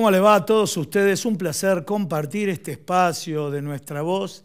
¿Cómo les va a todos ustedes? Un placer compartir este espacio de Nuestra Voz.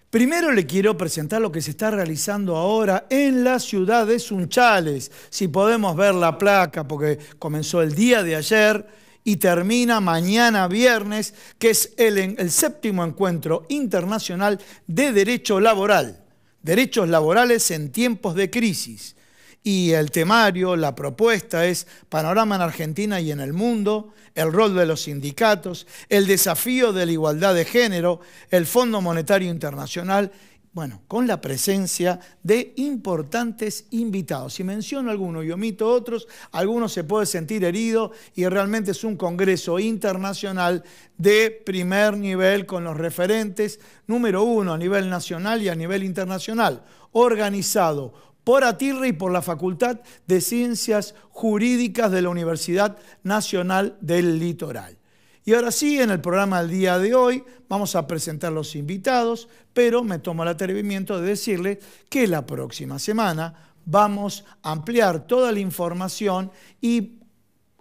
Primero le quiero presentar lo que se está realizando ahora en la ciudad de Sunchales. Si podemos ver la placa, porque comenzó el día de ayer y termina mañana viernes, que es el 7º Encuentro Internacional de Derecho Laboral. Derechos laborales en tiempos de crisis. Y el temario, la propuesta es panorama en Argentina y en el mundo, el rol de los sindicatos, el desafío de la igualdad de género, el Fondo Monetario Internacional, bueno, con la presencia de importantes invitados. Si menciono algunos y omito otros, algunos se puede sentir herido y realmente es un congreso internacional de primer nivel con los referentes, número 1 a nivel nacional y a nivel internacional, organizado por ATIRRE y por la Facultad de Ciencias Jurídicas de la Universidad Nacional del Litoral. Y ahora sí, en el programa del día de hoy vamos a presentar los invitados, pero me tomo el atrevimiento de decirles que la próxima semana vamos a ampliar toda la información y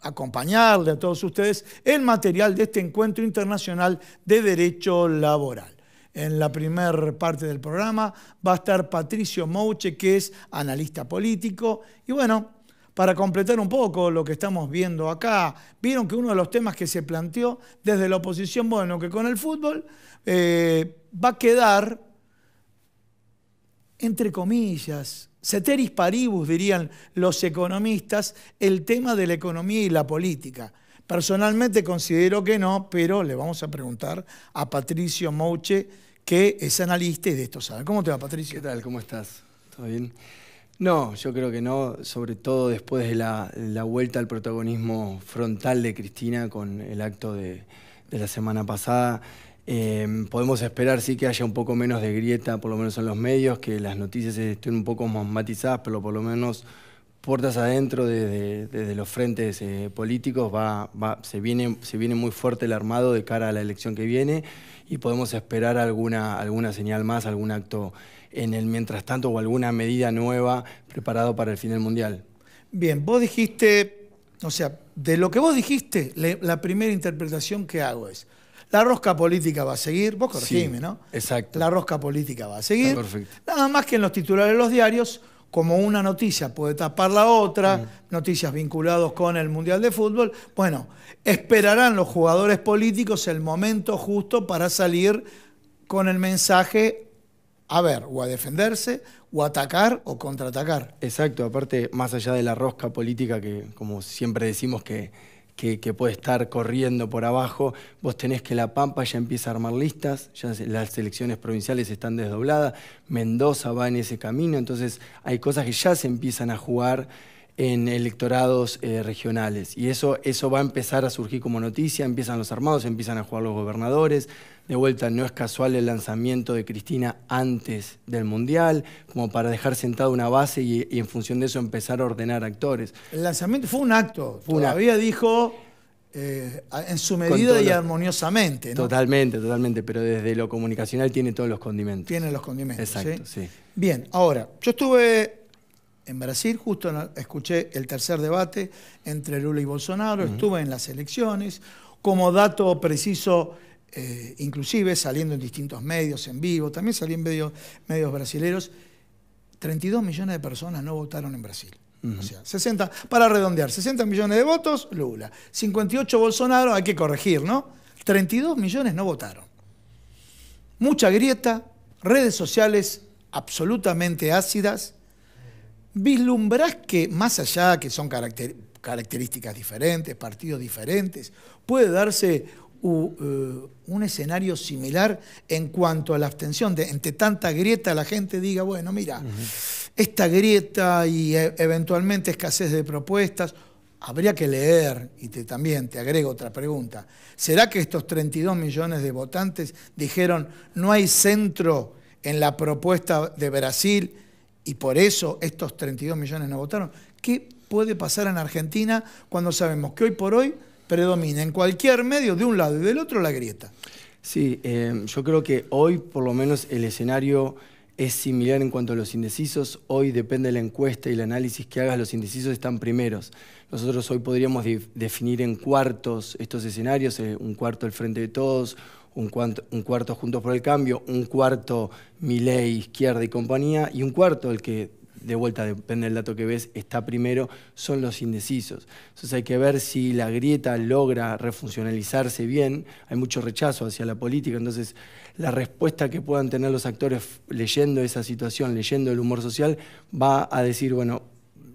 acompañarle a todos ustedes el material de este Encuentro Internacional de Derecho Laboral. En la primera parte del programa va a estar Patricio Mouche, que es analista político. Y bueno, para completar un poco lo que estamos viendo acá, vieron que uno de los temas que se planteó desde la oposición, bueno, que con el fútbol va a quedar, entre comillas, ceteris paribus, dirían los economistas, el tema de la economía y la política. Personalmente considero que no, pero le vamos a preguntar a Patricio Mouche, que es analista y de esto sabe. ¿Cómo te va, Patricio? ¿Qué tal? ¿Cómo estás? ¿Todo bien? No, yo creo que no, sobre todo después de la vuelta al protagonismo frontal de Cristina con el acto de la semana pasada. Podemos esperar sí que haya un poco menos de grieta, por lo menos en los medios, que las noticias estén un poco más matizadas, pero por lo menos puertas adentro desde los frentes políticos se viene muy fuerte el armado de cara a la elección que viene y podemos esperar alguna señal más, algún acto en el mientras tanto o alguna medida nueva preparado para el fin del Mundial. Bien, vos dijiste, o sea, de lo que vos dijiste, la primera interpretación que hago es, la rosca política va a seguir, vos corregime, sí, ¿no? Exacto. La rosca política va a seguir. Está perfecto. Nada más que en los titulares de los diarios, como una noticia puede tapar la otra, noticias vinculadas con el Mundial de Fútbol, bueno, esperarán los jugadores políticos el momento justo para salir con el mensaje, a ver, o a defenderse, o atacar, o contraatacar. Exacto, aparte, más allá de la rosca política que, como siempre decimos, que puede estar corriendo por abajo, vos tenés que La Pampa ya empieza a armar listas, ya las elecciones provinciales están desdobladas, Mendoza va en ese camino, entonces hay cosas que ya se empiezan a jugar en electorados regionales y eso va a empezar a surgir como noticia, empiezan los armados, empiezan a jugar los gobernadores, de vuelta no es casual el lanzamiento de Cristina antes del Mundial, como para dejar sentada una base y en función de eso empezar a ordenar actores. El lanzamiento fue un acto, todavía dijo en su medida y armoniosamente, ¿no? Totalmente, pero desde lo comunicacional tiene todos los condimentos. Tiene los condimentos, exacto, sí. Bien, ahora, yo estuve en Brasil, justo escuché el tercer debate entre Lula y Bolsonaro, estuve en las elecciones, como dato preciso, inclusive saliendo en distintos medios en vivo, también salí en medios brasileños, 32 millones de personas no votaron en Brasil. O sea, 60, para redondear, 60 millones de votos, Lula. 58 Bolsonaro, hay que corregir, ¿no? 32 millones no votaron. Mucha grieta, redes sociales absolutamente ácidas. ¿Vislumbrás que, más allá que son características diferentes, partidos diferentes, puede darse un escenario similar en cuanto a la abstención? Entre tanta grieta la gente diga, bueno, mira, esta grieta y eventualmente escasez de propuestas, habría que leer, y también te agrego otra pregunta, ¿será que estos 32 millones de votantes dijeron no hay centro en la propuesta de Brasil y por eso estos 32 millones no votaron? ¿Qué puede pasar en Argentina cuando sabemos que hoy por hoy predomina en cualquier medio de un lado y del otro la grieta? Sí, yo creo que hoy por lo menos el escenario Es similar en cuanto a los indecisos. Hoy depende de la encuesta y el análisis que hagas, los indecisos están primeros. Nosotros hoy podríamos definir en cuartos estos escenarios, un cuarto el Frente de Todos, un cuarto Juntos por el Cambio, un cuarto Milei, Izquierda y compañía, y un cuarto, el que de vuelta depende del dato que ves, está primero, son los indecisos. Entonces hay que ver si la grieta logra refuncionalizarse bien. Hay mucho rechazo hacia la política, entonces la respuesta que puedan tener los actores leyendo esa situación, leyendo el humor social, va a decir, bueno,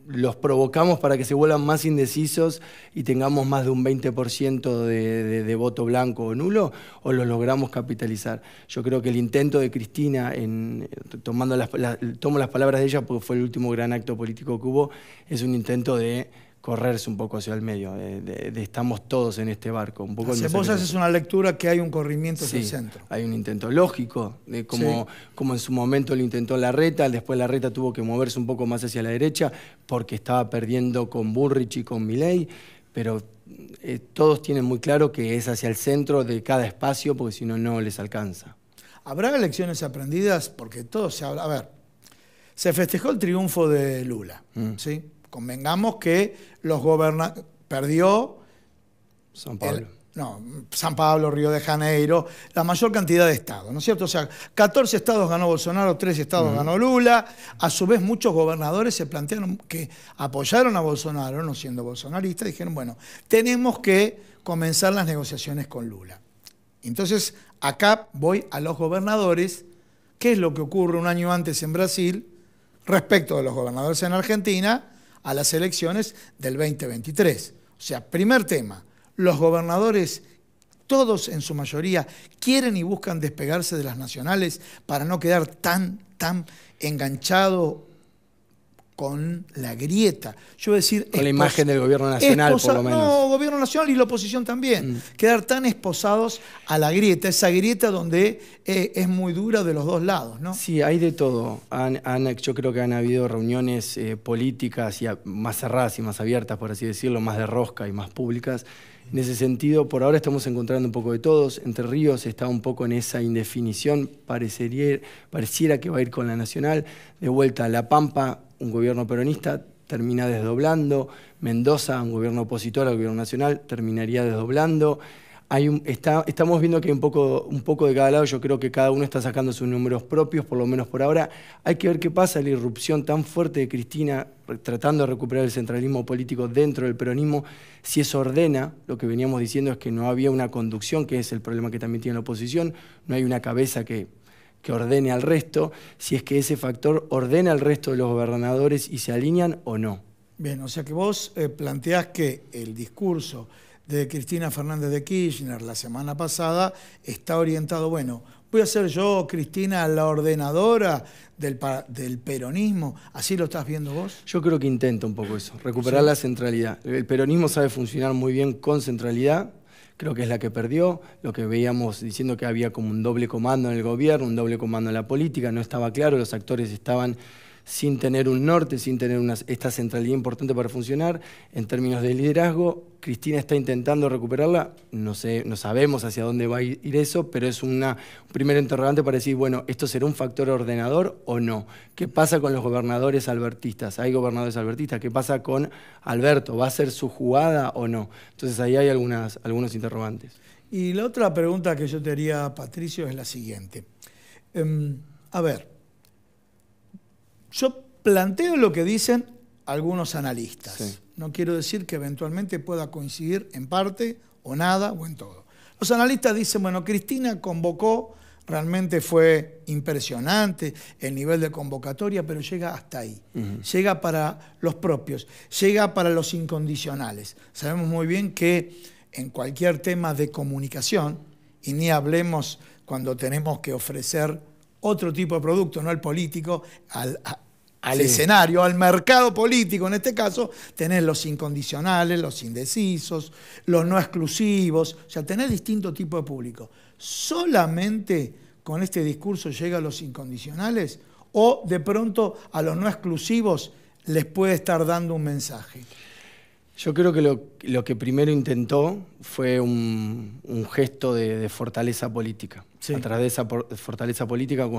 los provocamos para que se vuelvan más indecisos y tengamos más de un 20% de voto blanco o nulo, o los logramos capitalizar. Yo creo que el intento de Cristina, tomo las palabras de ella porque fue el último gran acto político que hubo, es un intento de correrse un poco hacia el medio, de estamos todos en este barco. Un poco vos haces una lectura que hay un corrimiento hacia el centro. Hay un intento lógico, como en su momento lo intentó Larreta, después Larreta tuvo que moverse un poco más hacia la derecha porque estaba perdiendo con Bullrich y con Milei, pero todos tienen muy claro que es hacia el centro de cada espacio porque si no, no les alcanza. ¿Habrá lecciones aprendidas? Porque todo se habla... A ver, se festejó el triunfo de Lula, ¿sí? Convengamos que perdió San Pablo. San Pablo, Río de Janeiro, la mayor cantidad de estados, ¿no es cierto? O sea, 14 estados ganó Bolsonaro, 3 estados ganó Lula. A su vez, muchos gobernadores se plantearon que apoyaron a Bolsonaro, no siendo bolsonaristas, dijeron, bueno, tenemos que comenzar las negociaciones con Lula. Entonces, acá voy a los gobernadores. ¿Qué es lo que ocurre un año antes en Brasil respecto de los gobernadores en Argentina a las elecciones del 2023? O sea, primer tema, los gobernadores, todos en su mayoría, quieren y buscan despegarse de las nacionales para no quedar tan enganchado con la grieta. Yo voy a decir... Con la imagen del gobierno nacional, por lo menos. No, gobierno nacional y la oposición también. Quedar tan esposados a la grieta, esa grieta donde es muy dura de los dos lados, ¿no? Sí, hay de todo. Yo creo que han habido reuniones políticas más cerradas y más abiertas, por así decirlo, más de rosca y más públicas. En ese sentido, por ahora estamos encontrando un poco de todos. Entre Ríos está un poco en esa indefinición, pareciera que va a ir con la nacional. De vuelta a La Pampa, un gobierno peronista termina desdoblando. Mendoza, un gobierno opositor al gobierno nacional, terminaría desdoblando. Estamos viendo que hay un poco de cada lado. Yo creo que cada uno está sacando sus números propios, por lo menos por ahora. Hay que ver qué pasa, la irrupción tan fuerte de Cristina, tratando de recuperar el centralismo político dentro del peronismo, si eso ordena, lo que veníamos diciendo es que no había una conducción, que es el problema que también tiene la oposición, no hay una cabeza que ordene al resto, si es que ese factor ordena al resto de los gobernadores y se alinean o no. Bien, o sea que vos planteás que el discurso de Cristina Fernández de Kirchner la semana pasada está orientado, bueno, voy a ser yo, Cristina, la ordenadora del peronismo. ¿Así lo estás viendo vos? Yo creo que intenta un poco eso, recuperar la centralidad. El peronismo sabe funcionar muy bien con centralidad. Creo que es la que perdió, lo que veíamos diciendo que había como un doble comando en el gobierno, un doble comando en la política, no estaba claro, los actores estaban sin tener un norte, sin tener esta centralidad importante para funcionar. En términos de liderazgo, Cristina está intentando recuperarla, no sabemos hacia dónde va a ir eso, pero es un primer interrogante para decir, bueno, ¿esto será un factor ordenador o no? ¿Qué pasa con los gobernadores albertistas? ¿Hay gobernadores albertistas? ¿Qué pasa con Alberto? ¿Va a ser su jugada o no? Entonces ahí hay algunos interrogantes. Y la otra pregunta que yo te haría, Patricio, es la siguiente. A ver, yo planteo lo que dicen algunos analistas. Sí. No quiero decir que eventualmente pueda coincidir en parte o nada o en todo. Los analistas dicen, bueno, Cristina convocó, realmente fue impresionante el nivel de convocatoria, pero llega hasta ahí. Llega para los propios, llega para los incondicionales. Sabemos muy bien que en cualquier tema de comunicación, y ni hablemos cuando tenemos que ofrecer otro tipo de producto, no el político, al escenario, al mercado político, en este caso, tenés los incondicionales, los indecisos, los no exclusivos, o sea, tenés distintos tipos de público. ¿Solamente con este discurso llega a los incondicionales o de pronto a los no exclusivos les puede estar dando un mensaje? Yo creo que lo que primero intentó fue un gesto de fortaleza política. Sí. A través de esa fortaleza política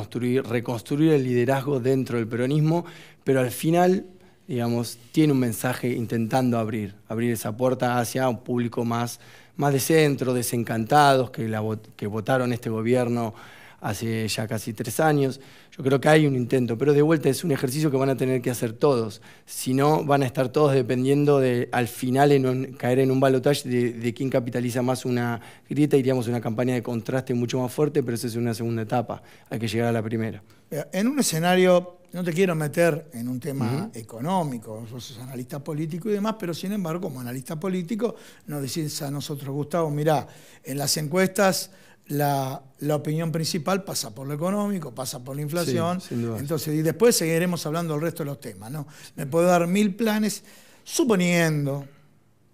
reconstruir el liderazgo dentro del peronismo, pero al final, digamos, tiene un mensaje intentando abrir esa puerta hacia un público más de centro, desencantados, que votaron este gobierno hace ya casi 3 años. Yo creo que hay un intento, pero de vuelta es un ejercicio que van a tener que hacer todos. Si no, van a estar todos dependiendo de, al final, caer en un balotaje de quién capitaliza más una grieta. Iríamos a una campaña de contraste mucho más fuerte, pero esa es una segunda etapa. Hay que llegar a la primera. En un escenario, no te quiero meter en un tema económico, vos sos analista político y demás, pero sin embargo, como analista político, nos decís a nosotros, Gustavo, mirá, en las encuestas la opinión principal pasa por lo económico, pasa por la inflación, sí, entonces, y después seguiremos hablando del resto de los temas, ¿no? Me puedo dar 1000 planes, suponiendo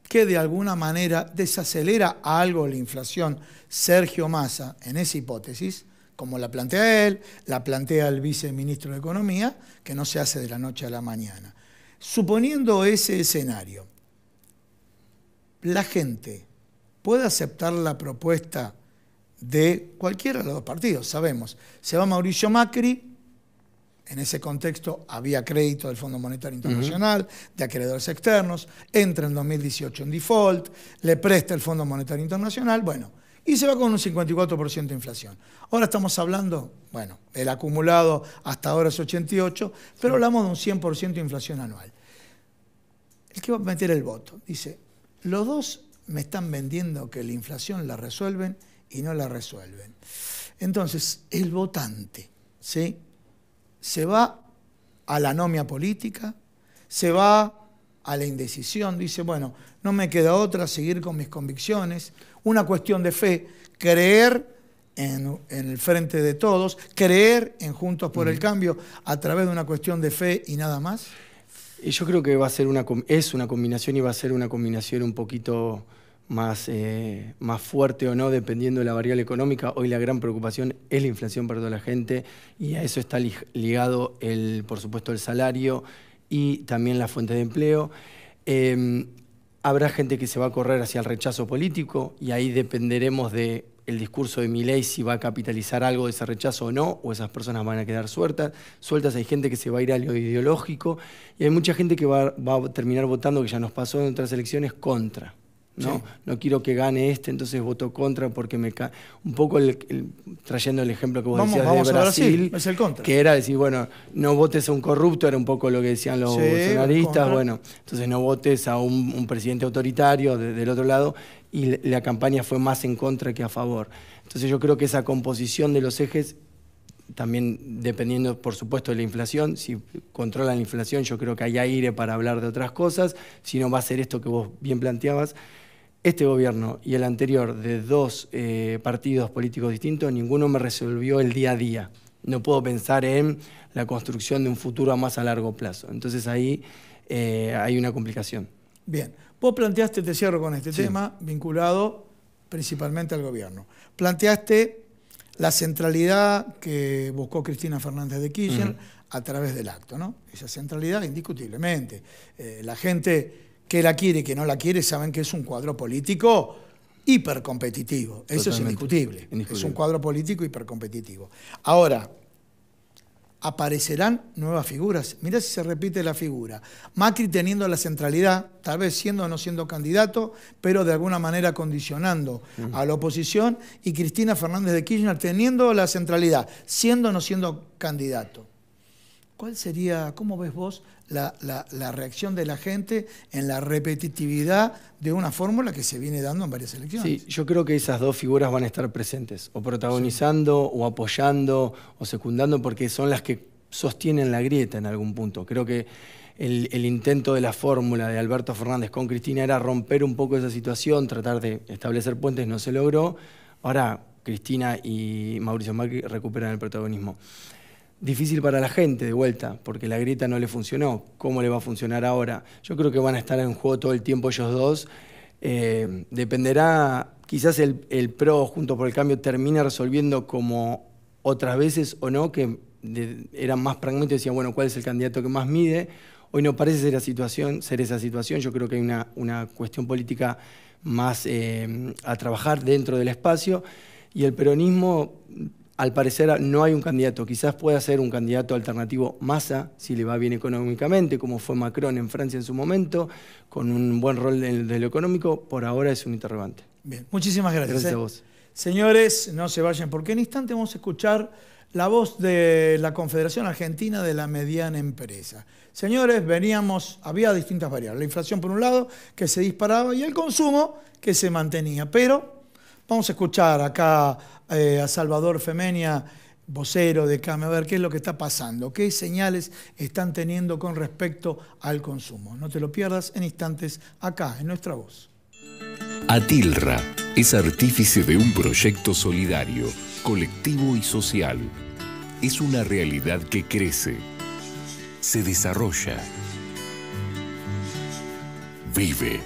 que de alguna manera desacelera algo la inflación Sergio Massa en esa hipótesis, como la plantea él, la plantea el viceministro de Economía, que no se hace de la noche a la mañana. Suponiendo ese escenario, la gente puede aceptar la propuesta de cualquiera de los dos partidos. Sabemos, se va Mauricio Macri, en ese contexto había crédito del Fondo Monetario Internacional, de acreedores externos, entra en 2018 en default, le presta el Fondo Monetario Internacional, bueno, y se va con un 54% de inflación. Ahora estamos hablando, bueno, el acumulado hasta ahora es 88, pero hablamos de un 100% de inflación anual. El que va a meter el voto dice, los dos me están vendiendo que la inflación la resuelven y no la resuelven. Entonces, el votante, ¿sí?, se va a la anomia política, se va a la indecisión, dice, bueno, no me queda otra, seguir con mis convicciones, una cuestión de fe, creer en el frente de todos, creer en Juntos por el Cambio a través de una cuestión de fe y nada más. Y yo creo que va a ser es una combinación y va a ser una combinación un poquito más fuerte o no, dependiendo de la variable económica. Hoy la gran preocupación es la inflación para toda la gente y a eso está ligado, por supuesto, el salario y también la fuente de empleo. Habrá gente que se va a correr hacia el rechazo político y ahí dependeremos del discurso de Milei si va a capitalizar algo de ese rechazo o no, o esas personas van a quedar sueltas. Hay gente que se va a ir a lo ideológico y hay mucha gente que va a terminar votando, que ya nos pasó en otras elecciones, contra. ¿No? Sí. No quiero que gane entonces voto contra porque me cae. Un poco trayendo el ejemplo que vos decías de Brasil, es el contra. Que era decir, bueno, no votes a un corrupto, era un poco lo que decían los bolsonaristas, bueno, entonces no votes a un presidente autoritario del otro lado, y la campaña fue más en contra que a favor. Entonces yo creo que esa composición de los ejes, también dependiendo, por supuesto, de la inflación, si controlan la inflación, yo creo que hay aire para hablar de otras cosas, si no va a ser esto que vos bien planteabas. Este gobierno y el anterior, de 2 partidos políticos distintos, ninguno me resolvió el día a día. No puedo pensar en la construcción de un futuro más a largo plazo. Entonces ahí hay una complicación. Bien, vos planteaste, te cierro con este tema, vinculado principalmente al gobierno. Planteaste la centralidad que buscó Cristina Fernández de Kirchner a través del acto, ¿no? Esa centralidad, indiscutiblemente. La gente que la quiere y que no la quiere saben que es un cuadro político hipercompetitivo. Eso es indiscutible. Es un cuadro político hipercompetitivo. Ahora, aparecerán nuevas figuras. Mirá si se repite la figura. Macri teniendo la centralidad, tal vez siendo o no siendo candidato, pero de alguna manera condicionando a la oposición, y Cristina Fernández de Kirchner teniendo la centralidad, siendo o no siendo candidato. ¿Cuál sería, cómo ves vos, la reacción de la gente en la repetitividad de una fórmula que se viene dando en varias elecciones? Sí, yo creo que esas dos figuras van a estar presentes, o protagonizando, o apoyando, o secundando, porque son las que sostienen la grieta en algún punto. Creo que el intento de la fórmula de Alberto Fernández con Cristina era romper un poco esa situación, tratar de establecer puentes, no se logró. Ahora Cristina y Mauricio Macri recuperan el protagonismo. Difícil para la gente, de vuelta, porque la grieta no le funcionó. ¿Cómo le va a funcionar ahora? Yo creo que van a estar en juego todo el tiempo ellos dos. Dependerá, quizás el PRO, Juntos por el Cambio, termine resolviendo como otras veces o no, que eran más pragmáticos y decían, bueno, ¿cuál es el candidato que más mide? Hoy no parece ser esa situación. Yo creo que hay una cuestión política más a trabajar dentro del espacio, y el peronismo, al parecer, no hay un candidato. Quizás pueda ser un candidato alternativo Massa, si le va bien económicamente, como fue Macron en Francia en su momento, con un buen rol de lo económico. Por ahora es un interrogante. Bien, muchísimas gracias. Gracias a vos. Señores, no se vayan, porque en instante vamos a escuchar la voz de la Confederación Argentina de la Mediana Empresa. Señores, había distintas variables. La inflación por un lado, que se disparaba, y el consumo, que se mantenía. Pero vamos a escuchar acá a Salvador Femenia, vocero de CAME, a ver qué es lo que está pasando, qué señales están teniendo con respecto al consumo. No te lo pierdas en instantes acá, en Nuestra Voz. Atilra es artífice de un proyecto solidario, colectivo y social. Es una realidad que crece, se desarrolla, vive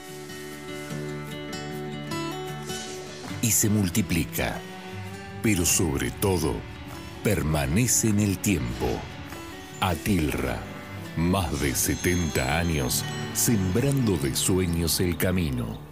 y se multiplica, pero sobre todo permanece en el tiempo. Atilra, más de 70 años sembrando de sueños el camino.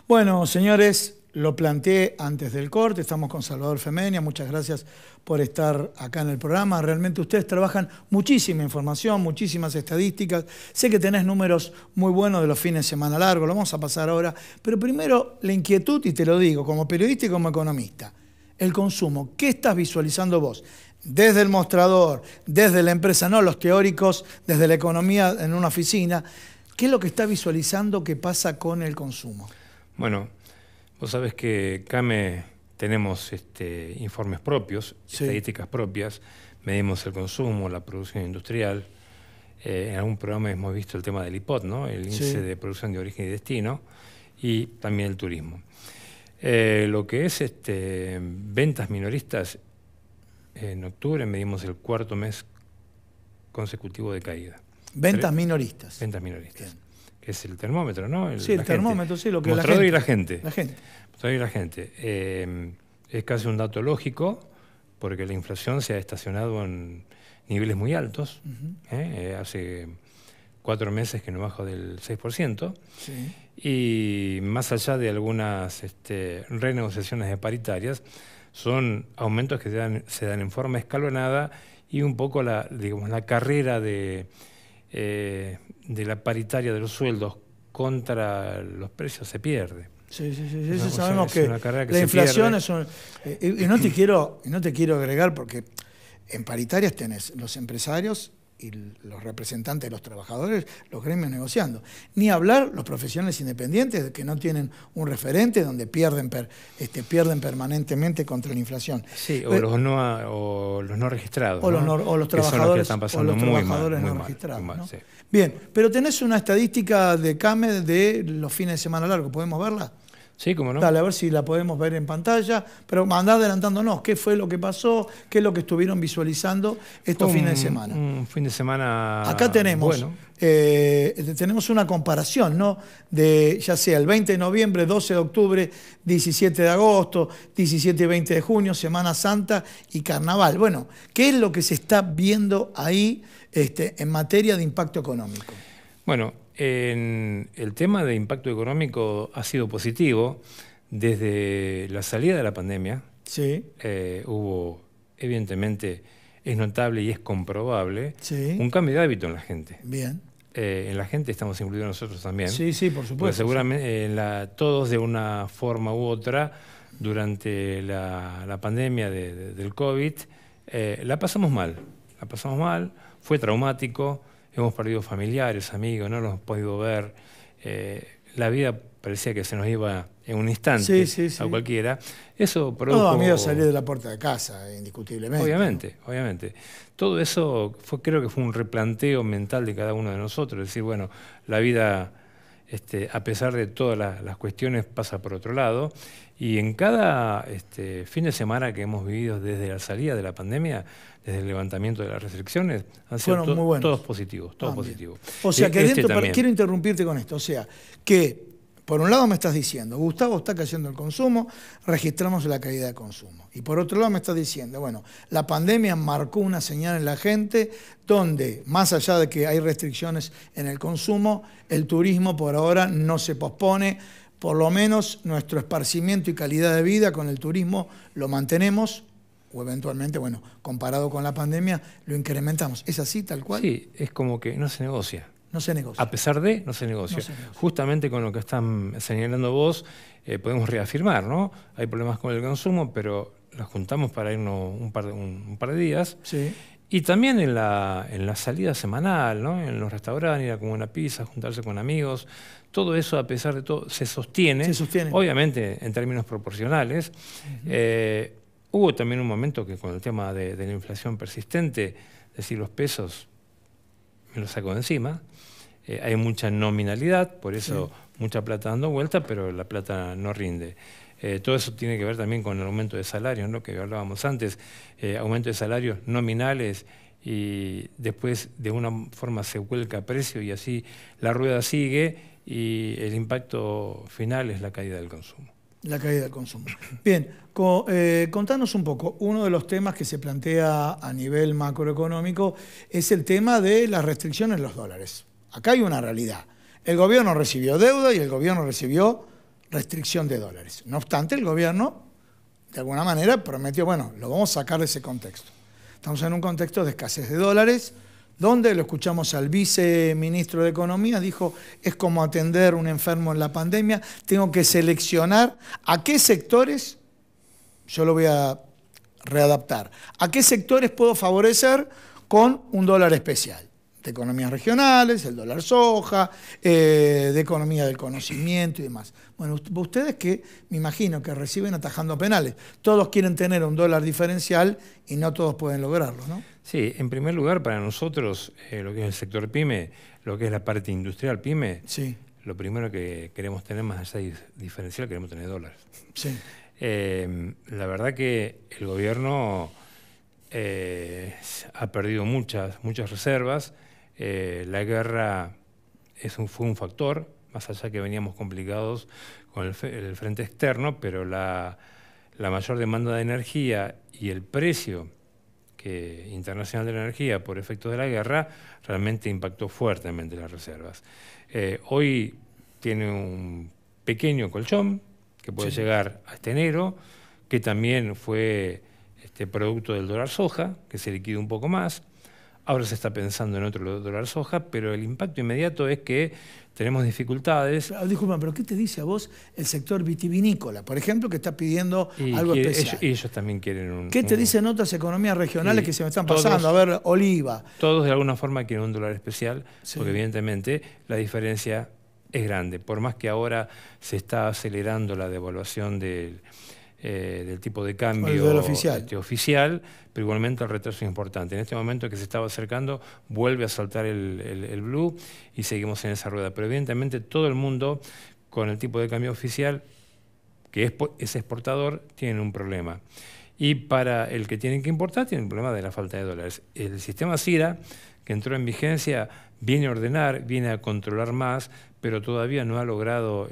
Bueno, señores, lo planteé antes del corte, estamos con Salvador Femenia, muchas gracias por estar acá en el programa. Realmente ustedes trabajan muchísima información, muchísimas estadísticas. Sé que tenés números muy buenos de los fines de semana largos, lo vamos a pasar ahora. Pero primero, la inquietud, y te lo digo, como periodista y como economista, el consumo. ¿Qué estás visualizando vos? Desde el mostrador, desde la empresa, no los teóricos, desde la economía en una oficina. ¿Qué es lo que está visualizando que pasa con el consumo? Bueno, vos sabés que CAME tenemos informes propios, sí, estadísticas propias, medimos el consumo, la producción industrial. En algún programa hemos visto el tema del IPOT, ¿no? El índice, sí, de producción de origen y destino, y también el turismo. Lo que es ventas minoristas, en octubre medimos el cuarto mes consecutivo de caída. Ventas minoristas. Ventas minoristas. Bien. Que es el termómetro, ¿no? Sí, el termómetro, sí, lo que mostrador la gente. Y la gente. La gente. Mostrador y la gente. Es casi un dato lógico, porque la inflación se ha estacionado en niveles muy altos. Hace 4 meses que no baja del 6%. Sí. Y más allá de algunas renegociaciones de paritarias, son aumentos que se dan en forma escalonada, y un poco la carrera de la paritaria de los sueldos contra los precios se pierde. Sí, sabemos que la inflación es un... Y no te quiero agregar, porque en paritarias tenés los empresarios y los representantes de los trabajadores, los gremios negociando. Ni hablar los profesionales independientes que no tienen un referente, donde pierden permanentemente contra la inflación. Sí, o los no registrados. O los trabajadores, no registrados. Mal, ¿no? Sí. Bien, pero tenés una estadística de CAME de los fines de semana largos, ¿podemos verla? Sí, cómo no. Dale, a ver si la podemos ver en pantalla, pero andá adelantándonos, ¿qué fue lo que pasó? ¿Qué es lo que estuvieron visualizando estos fines de semana? Un fin de semana. Acá tenemos, tenemos una comparación, ¿no? De ya sea el 20 de noviembre, 12 de octubre, 17 de agosto, 17 y 20 de junio, Semana Santa y Carnaval. Bueno, ¿qué es lo que se está viendo ahí en materia de impacto económico? Bueno, el tema de impacto económico ha sido positivo. Desde la salida de la pandemia, sí, hubo, evidentemente, es notable y es comprobable, sí, un cambio de hábito en la gente. Bien. En la gente estamos incluidos nosotros también. Sí, por supuesto. Porque seguramente todos de una forma u otra, durante la pandemia del COVID, la pasamos mal. Fue traumático. Hemos perdido familiares, amigos, no los hemos podido ver. La vida parecía que se nos iba en un instante a cualquiera. Eso produjo... No, miedo a salir de la puerta de casa, indiscutiblemente. Obviamente. Todo eso creo que fue un replanteo mental de cada uno de nosotros. Es decir, bueno, la vida, a pesar de todas las cuestiones, pasa por otro lado. Y en cada fin de semana que hemos vivido desde la salida de la pandemia, desde el levantamiento de las restricciones, han sido todos positivos, todos positivos. O sea que quiero interrumpirte con esto, o sea que por un lado me estás diciendo, Gustavo, está cayendo el consumo, registramos la caída de consumo. Y por otro lado me estás diciendo, bueno, la pandemia marcó una señal en la gente donde, más allá de que hay restricciones en el consumo, el turismo por ahora no se pospone, por lo menos nuestro esparcimiento y calidad de vida con el turismo lo mantenemos, o eventualmente, bueno, comparado con la pandemia, lo incrementamos. ¿Es así, tal cual? Sí, es como que no se negocia. No se negocia. A pesar de, no se negocia. No se negocia. Justamente con lo que están señalando vos, podemos reafirmar, ¿no? Hay problemas con el consumo, pero los juntamos para irnos un par de días. Sí. Y también en la salida semanal, ¿no? En los restaurantes, ir a comer una pizza, juntarse con amigos. Todo eso, a pesar de todo, se sostiene. Se sostiene. Obviamente, en términos proporcionales. Hubo también un momento que con el tema de la inflación persistente, es decir, los pesos, me los saco de encima. Hay mucha nominalidad, por eso mucha plata dando vuelta, pero la plata no rinde. Todo eso tiene que ver también con el aumento de salarios, ¿no? Que hablábamos antes, aumento de salarios nominales y después de una forma se vuelca a precio y así la rueda sigue y el impacto final es la caída del consumo. La caída del consumo. Bien, contanos un poco, uno de los temas que se plantea a nivel macroeconómico es el tema de las restricciones de los dólares. Acá hay una realidad. El gobierno recibió deuda y el gobierno recibió restricción de dólares. No obstante, el gobierno, de alguna manera, prometió, bueno, lo vamos a sacar de ese contexto. Estamos en un contexto de escasez de dólares, donde lo escuchamos al viceministro de Economía, dijo, es como atender a un enfermo en la pandemia, tengo que seleccionar a qué sectores, yo lo voy a readaptar, a qué sectores puedo favorecer con un dólar especial. De economías regionales, el dólar soja, de economía del conocimiento y demás. Bueno, ustedes que me imagino que reciben atajando penales, todos quieren tener un dólar diferencial y no todos pueden lograrlo, ¿no? Sí, en primer lugar, para nosotros, lo que es el sector PYME, lo que es la parte industrial PYME, sí. Lo primero que queremos tener más allá de diferencial, queremos tener dólares. Sí. La verdad que el gobierno ha perdido muchas reservas. La guerra fue un factor, más allá que veníamos complicados con el frente externo, pero la mayor demanda de energía y el precio internacional de la energía por efectos de la guerra realmente impactó fuertemente las reservas. Hoy tiene un pequeño colchón que puede llegar hasta enero, que también fue producto del dólar soja, que se liquida un poco más. Ahora se está pensando en otro dólar soja, pero el impacto inmediato es que tenemos dificultades. Disculpa, pero ¿qué te dice a vos el sector vitivinícola, por ejemplo, que está pidiendo algo especial? Ellos también quieren ¿Qué te dicen otras economías regionales que se me están pasando? A ver, oliva. Todos de alguna forma quieren un dólar especial, porque evidentemente la diferencia es grande. Por más que ahora se está acelerando la devaluación del tipo de cambio oficial, pero igualmente el retraso es importante. En este momento que se estaba acercando, vuelve a saltar el blue y seguimos en esa rueda. Pero evidentemente todo el mundo con el tipo de cambio oficial, que es exportador, tiene un problema. Y para el que tiene que importar, tiene un problema de la falta de dólares. El sistema CIRA, que entró en vigencia, viene a ordenar, viene a controlar más, pero todavía no ha logrado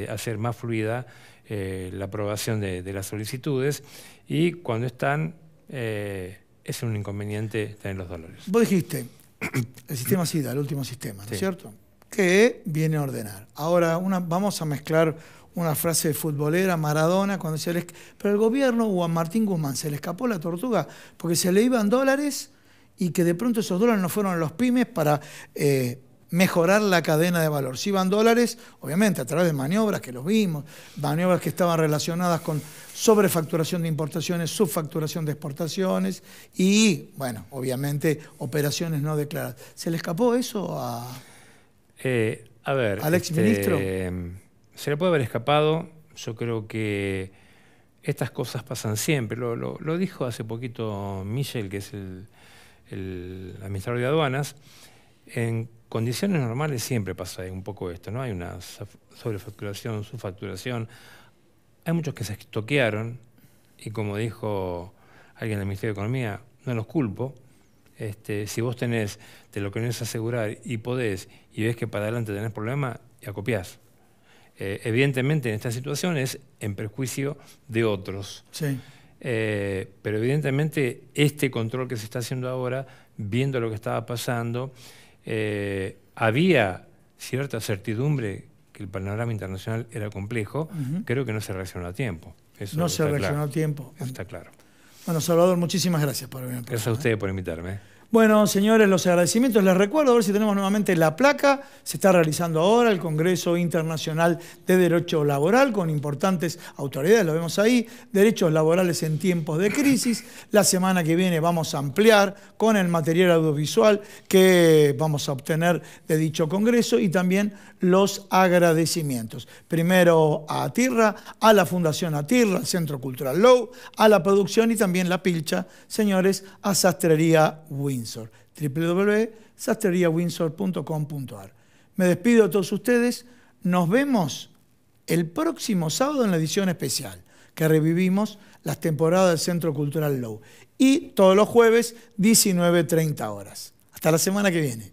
hacer más fluida la aprobación de las solicitudes, y cuando están es un inconveniente tener los dólares. Vos dijiste el sistema SIDA, el último sistema, ¿no es cierto? Que viene a ordenar. Ahora vamos a mezclar una frase futbolera, Maradona, cuando decía, pero el gobierno o a Martín Guzmán se le escapó la tortuga porque se le iban dólares y que de pronto esos dólares no fueron a los pymes para mejorar la cadena de valor. Si iban dólares, obviamente, a través de maniobras que los vimos, maniobras que estaban relacionadas con sobrefacturación de importaciones, subfacturación de exportaciones y, bueno, obviamente, operaciones no declaradas. ¿Se le escapó eso al exministro? Se le puede haber escapado. Yo creo que estas cosas pasan siempre. Lo dijo hace poquito Michel, que es el administrador de aduanas. En condiciones normales siempre pasa un poco esto, ¿no? Hay una sobrefacturación, subfacturación. Hay muchos que se estoquearon y, como dijo alguien del Ministerio de Economía, no los culpo. Si vos te lo querés asegurar y podés y ves que para adelante tenés problemas, y acopiás. Evidentemente en esta situación es en perjuicio de otros. Sí. Pero evidentemente este control que se está haciendo ahora, viendo lo que estaba pasando, había cierta certidumbre que el panorama internacional era complejo. Creo que no se reaccionó a tiempo. Eso No se reaccionó claro. a tiempo. Eso está claro. Bueno, Salvador, muchísimas gracias por venir. Gracias a ustedes por invitarme. Bueno, señores, los agradecimientos. Les recuerdo, a ver si tenemos nuevamente la placa. Se está realizando ahora el Congreso Internacional de Derecho Laboral con importantes autoridades, lo vemos ahí, derechos laborales en tiempos de crisis. La semana que viene vamos a ampliar con el material audiovisual que vamos a obtener de dicho Congreso y también los agradecimientos. Primero a ATIRRA, a la Fundación ATIRRA, al Centro Cultural Low, a la producción y también la pilcha, señores, a Sastrería Windsor, www.sastreriawindsor.com.ar. Me despido de todos ustedes. Nos vemos el próximo sábado en la edición especial, que revivimos las temporadas del Centro Cultural Low. Y todos los jueves, 19:30 horas. Hasta la semana que viene.